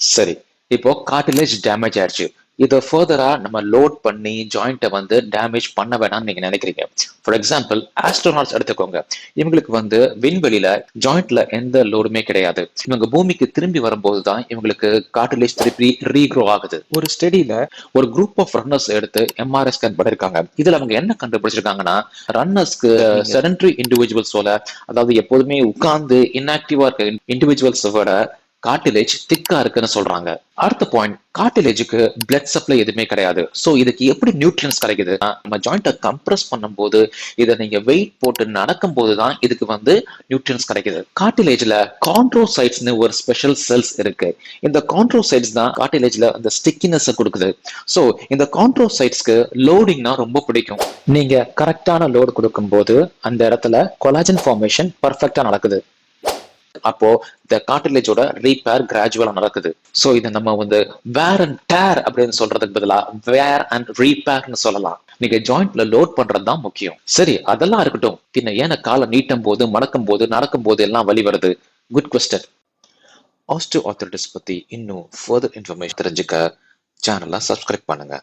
சரி, இப்போ cartilage damage ஆயிடுச்சு. இதை ஃபர்தரா நம்ம லோட் பண்ணி ஜாயிண்ட்டை வந்து டேமேஜ் பண்ண வேணாம்னு நீங்க நினைக்கிறீங்க. ஃபார் எக்ஸாம்பிள் ஆஸ்ட்ரோநாட்ஸ் எடுத்துக்கோங்க. இவங்களுக்கு வந்து விண்வெளியில ஜாயிண்ட்ல எந்த லோடுமே கிடையாது. இவங்க பூமிக்கு திரும்பி வரும்போது தான் இவங்களுக்கு கார்டிலேஜ் திருப்பி ரீக்ரோ ஆகுது. ஒரு ஸ்டடியில ஒரு குரூப் ஆஃப் ரன்னர்ஸ் எடுத்து எம்ஆர்ஐ ஸ்கேன் பண்ணிருக்காங்க. இதுல அவங்க என்ன கண்டுபிடிச்சிருக்காங்கன்னா, ரன்னர்ஸ்க்கு செடன்டரி இண்டிவிஜுவல்ஸோட, அதாவது எப்போதுமே உட்கார்ந்து இன்ஆக்டிவா இருக்க இண்டிவிஜுவல்ஸோட கார்டிலேஜ் திக்கா இருக்குன்னு சொல்றாங்க. அடுத்த பாயிண்ட், கார்டிலேஜுக்கு பிளட் சப்ளை எதுவுமே கிடையாது. சோ இதுக்கு எப்படி நியூட்ரியன்ஸ் கிடைக்குது? நம்ம ஜாயிண்ட்டை கம்ப்ரஸ் பண்ணும்போது, இதை நீங்க வெயிட் போட்டு நடக்கும் போதுதான் இதுக்கு வந்து நியூட்ரியன்ஸ் கிடைக்குது. கார்டிலேஜ்ல கான்ட்ரோசைட்ஸ்னு ஒரு ஸ்பெஷல் செல்ஸ் இருக்கு. இந்த கான்ட்ரோசைட்ஸ் தான் கார்டிலேஜ்ல அந்த ஸ்டிக்கினஸ் கொடுக்குது. சோ இந்த கான்ட்ரோசைட்ஸ்க்கு லோடிங்னா ரொம்ப பிடிக்கும். நீங்க கரெக்டான லோடு கொடுக்கும் போது அந்த இடத்துல கொலாஜன் ஃபார்மேஷன் பர்ஃபெக்டா நடக்குது. அப்போ இந்த கார்டிலேஜோட ரீபேர் கிராஜுவலா நடக்குது. சோ இதை நம்ம வந்து வேர் அண்ட் டேர் அப்படின்னு சொல்றதுக்கு பதிலா வேர் அண்ட் ரீபேர்னு சொல்லலாம். நீங்க ஜாயிண்ட்ல லோட் பண்றது தான் முக்கியம். சரி, அதெல்லாம் இருக்கட்டும். பின்ன ஏன காலை நீட்டும் போது, மடக்கும் போது, நடக்கும் போது எல்லாம் வலி வருது? Good question. ஆஸ்டியோ ஆர்த்ரைட்டிஸ் பத்தி இன்னும் ஃபர்தர் இன்ஃபர்மேஷன் தெரிஞ்சுக்க சேனலை சப்ஸ்கிரைப் பண்ணுங்க.